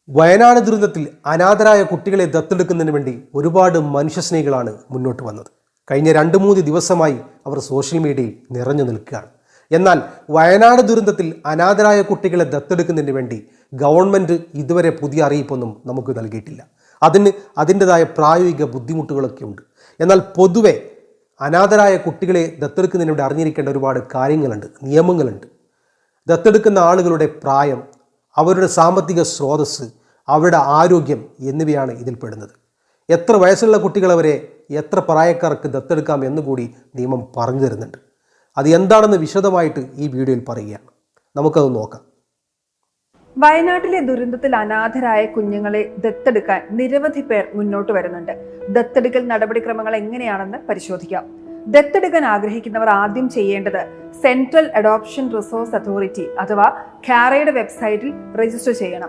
വയനാട് ദുരന്തത്തിൽ അനാഥരായ കുട്ടികളെ ദത്തെടുക്കുന്നതിന് വേണ്ടി ഒരുപാട് മനുഷ്യസ്നേഹികളാണ് മുന്നോട്ട് വന്നത്. കഴിഞ്ഞ 2-3 ദിവസമായി അവർ സോഷ്യൽ മീഡിയയിൽ നിറഞ്ഞു നിൽക്കുകയാണ്. എന്നാൽ വയനാട് ദുരന്തത്തിൽ അനാഥരായ കുട്ടികളെ ദത്തെടുക്കുന്നതിന് വേണ്ടി ഗവൺമെൻറ് ഇതുവരെ പുതിയ അറിയിപ്പൊന്നും നമുക്ക് നൽകിയിട്ടില്ല. അതിൻ്റെതായ പ്രായോഗിക ബുദ്ധിമുട്ടുകളൊക്കെ ഉണ്ട്. എന്നാൽ പൊതുവെ അനാഥരായ കുട്ടികളെ ദത്തെടുക്കുന്നതിന് വേണ്ടി അറിഞ്ഞിരിക്കേണ്ട ഒരുപാട് കാര്യങ്ങളുണ്ട്, നിയമങ്ങളുണ്ട്. ദത്തെടുക്കുന്ന ആളുകളുടെ പ്രായം, അവരുടെ സാമ്പത്തിക സ്രോതസ്സ്, അവരുടെ ആരോഗ്യം എന്നിവയാണ് ഇതിൽ പെടുന്നത്. എത്ര വയസ്സുള്ള കുട്ടികളെ വരെ എത്ര പ്രായക്കാർക്ക് ദത്തെടുക്കാം എന്നുകൂടി നിയമം പറഞ്ഞു തരുന്നുണ്ട്. അത് എന്താണെന്ന് വിശദമായിട്ട് ഈ വീഡിയോയിൽ പറയുകയാണ്. നമുക്കത് നോക്കാം. വയനാട്ടിലെ ദുരന്തത്തിൽ അനാഥരായ കുഞ്ഞുങ്ങളെ ദത്തെടുക്കാൻ നിരവധി പേർ മുന്നോട്ട് വരുന്നുണ്ട്. ദത്തെടുക്കൽ നടപടിക്രമങ്ങൾ എങ്ങനെയാണെന്ന് പരിശോധിക്കാം. ദത്തെടുക്കാൻ ആഗ്രഹിക്കുന്നവർ ആദ്യം ചെയ്യേണ്ടത് സെൻട്രൽ അഡോപ്ഷൻ റിസോഴ്സ് അതോറിറ്റി അഥവാ ക്യാരയുടെ വെബ്സൈറ്റിൽ രജിസ്റ്റർ ചെയ്യണം.